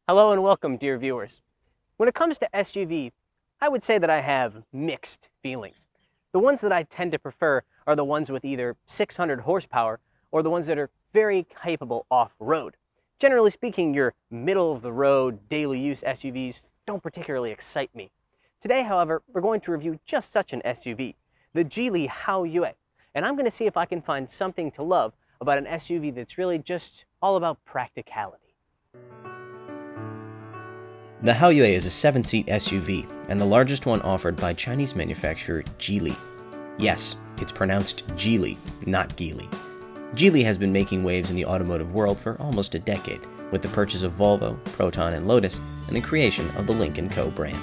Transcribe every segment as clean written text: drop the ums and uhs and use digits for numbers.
Hello and welcome, dear viewers. When it comes to SUV, I would say that I have mixed feelings. The ones that I tend to prefer are the ones with either 600 horsepower or the ones that are very capable off-road. Generally speaking, your middle-of-the-road, daily-use SUVs don't particularly excite me. Today, however, we're going to review just such an SUV, the Geely Haoyue, and I'm going to see if I can find something to love about an SUV that's really just all about practicality. The Haoyue is a 7-seat SUV, and the largest one offered by Chinese manufacturer Geely. Yes, it's pronounced Geely, not Geely. Geely has been making waves in the automotive world for almost a decade, with the purchase of Volvo, Proton, and Lotus, and the creation of the Lynk & Co. brand.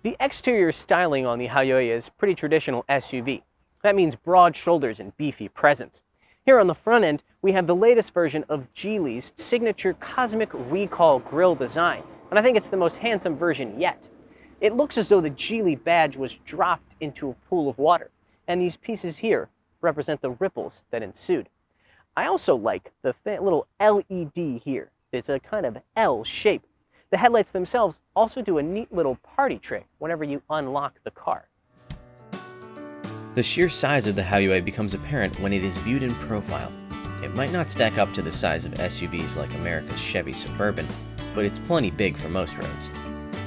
The exterior styling on the Haoyue is pretty traditional SUV. That means broad shoulders and beefy presence. Here on the front end, we have the latest version of Geely's signature Cosmic Recall grille design, and I think it's the most handsome version yet. It looks as though the Geely badge was dropped into a pool of water, and these pieces here represent the ripples that ensued. I also like the little LED here. It's a kind of L shape. The headlights themselves also do a neat little party trick whenever you unlock the car. The sheer size of the Haoyue becomes apparent when it is viewed in profile. It might not stack up to the size of SUVs like America's Chevy Suburban, but it's plenty big for most roads.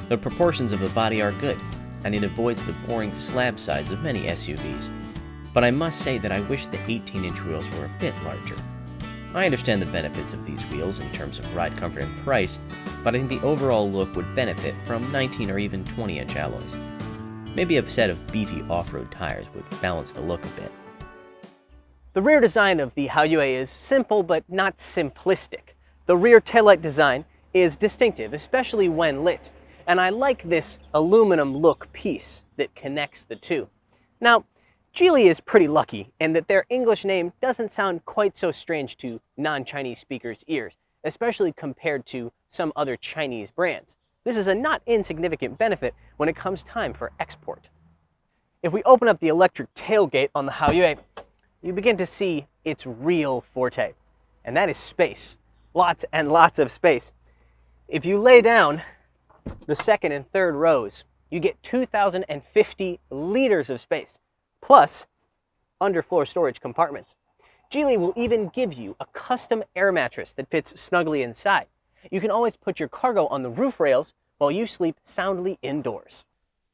The proportions of the body are good, and it avoids the boring slab sides of many SUVs. But I must say that I wish the 18-inch wheels were a bit larger. I understand the benefits of these wheels in terms of ride comfort and price, but I think the overall look would benefit from 19 or even 20-inch alloys. Maybe a set of beefy off-road tires would balance the look a bit. The rear design of the Haoyue is simple but not simplistic. The rear taillight design is distinctive, especially when lit, and I like this aluminum look piece that connects the two. Now, Geely is pretty lucky in that their English name doesn't sound quite so strange to non-Chinese speakers' ears, especially compared to some other Chinese brands. This is a not insignificant benefit when it comes time for export. If we open up the electric tailgate on the Haoyue, you begin to see its real forte, and that is space. Lots and lots of space. If you lay down the second and third rows, you get 2,050 liters of space, plus underfloor storage compartments. Geely will even give you a custom air mattress that fits snugly inside. You can always put your cargo on the roof rails while you sleep soundly indoors.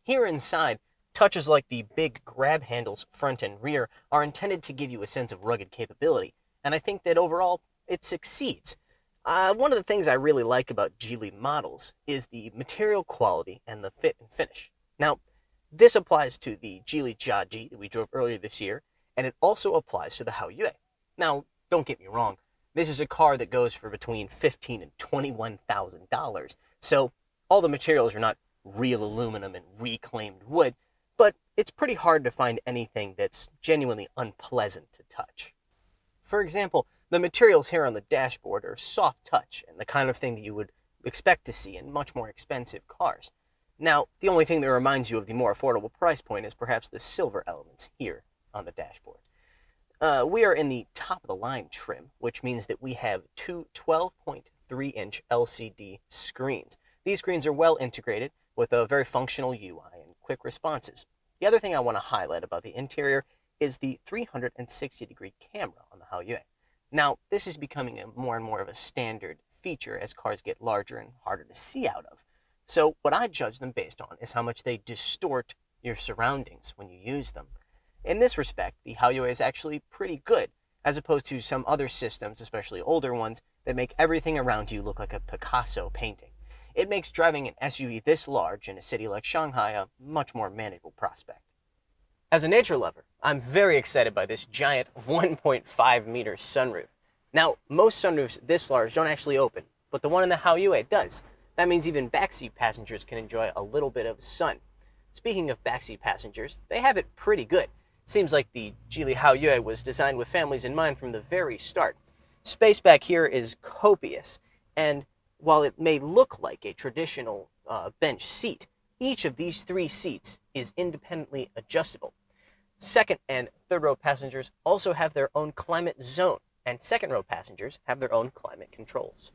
Here inside, touches like the big grab handles front and rear are intended to give you a sense of rugged capability, and I think that overall it succeeds. One of the things I really like about Geely models is the material quality and the fit and finish. Now, this applies to the Geely Jiaji that we drove earlier this year, and it also applies to the Haoyue. Now, don't get me wrong, this is a car that goes for between $15,000 and $21,000, so all the materials are not real aluminum and reclaimed wood, but it's pretty hard to find anything that's genuinely unpleasant to touch. For example, the materials here on the dashboard are soft touch and the kind of thing that you would expect to see in much more expensive cars. Now, the only thing that reminds you of the more affordable price point is perhaps the silver elements here on the dashboard. We are in the top-of-the-line trim, which means that we have two 12.3-inch LCD screens. These screens are well integrated with a very functional UI and quick responses. The other thing I want to highlight about the interior is the 360-degree camera on the Haoyue. Now, this is becoming more and more of a standard feature as cars get larger and harder to see out of. So what I judge them based on is how much they distort your surroundings when you use them. In this respect, the Haoyue is actually pretty good, as opposed to some other systems, especially older ones, that make everything around you look like a Picasso painting. It makes driving an SUV this large in a city like Shanghai a much more manageable prospect. As a nature lover, I'm very excited by this giant 1.5 meter sunroof. Now, most sunroofs this large don't actually open, but the one in the Haoyue does. That means even backseat passengers can enjoy a little bit of sun. Speaking of backseat passengers, they have it pretty good. Seems like the Geely Haoyue was designed with families in mind from the very start. Space back here is copious, and while it may look like a traditional bench seat, each of these three seats is independently adjustable. Second and third row passengers also have their own climate zone, and second row passengers have their own climate controls.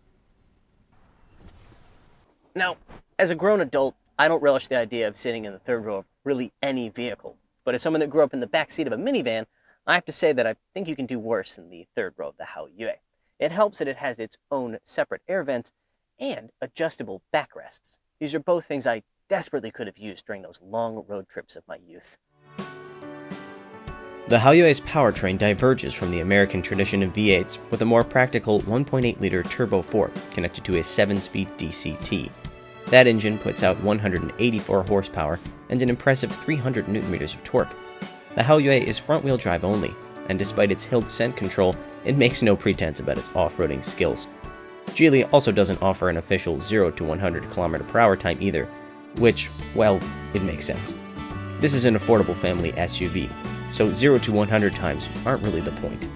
Now, as a grown adult, I don't relish the idea of sitting in the third row of really any vehicle, but as someone that grew up in the back seat of a minivan, I have to say that I think you can do worse than the third row of the Haoyue. It helps that it has its own separate air vents and adjustable backrests. These are both things I desperately could have used during those long road trips of my youth. The Haoyue's powertrain diverges from the American tradition of V8s with a more practical 1.8-liter turbo 4 connected to a 7-speed DCT. That engine puts out 184 horsepower and an impressive 300 Nm of torque. The Haoyue is front-wheel drive only, and despite its hill descent control, it makes no pretense about its off-roading skills. Geely also doesn't offer an official 0 to 100 km/h time either, which, well, it makes sense. This is an affordable family SUV, so 0 to 100 times aren't really the point.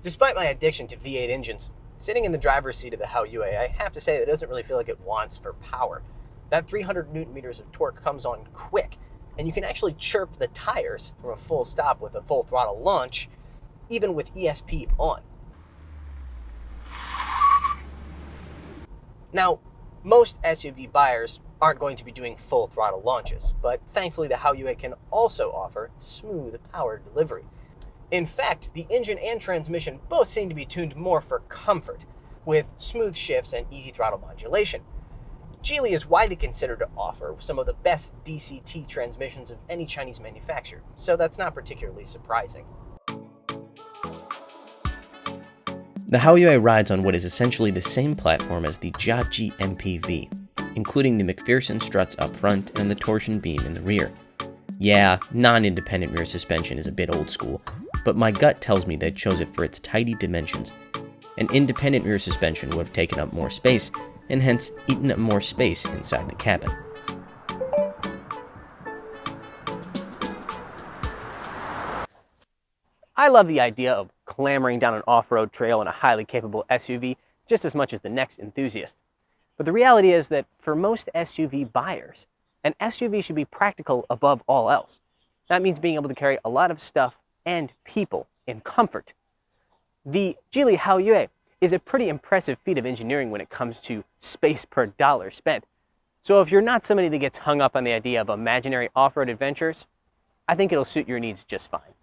Despite my addiction to V8 engines, sitting in the driver's seat of the Haoyue, I have to say that it doesn't really feel like it wants for power. That 300 Nm of torque comes on quick, and you can actually chirp the tires from a full stop with a full throttle launch, even with ESP on. Now, most SUV buyers aren't going to be doing full throttle launches, but thankfully the Haoyue can also offer smooth power delivery. In fact, the engine and transmission both seem to be tuned more for comfort, with smooth shifts and easy throttle modulation. Geely is widely considered to offer some of the best DCT transmissions of any Chinese manufacturer, so that's not particularly surprising. The Haoyue rides on what is essentially the same platform as the Jiaji MPV, including the McPherson struts up front and the torsion beam in the rear. Yeah, non-independent rear suspension is a bit old school, but my gut tells me they chose it for its tidy dimensions. An independent rear suspension would have taken up more space, and hence eaten up more space inside the cabin. I love the idea of clambering down an off-road trail in a highly capable SUV just as much as the next enthusiast. But the reality is that for most SUV buyers, an SUV should be practical above all else. That means being able to carry a lot of stuff and people in comfort. The Geely Haoyue is a pretty impressive feat of engineering when it comes to space per dollar spent. So if you're not somebody that gets hung up on the idea of imaginary off-road adventures, I think it'll suit your needs just fine.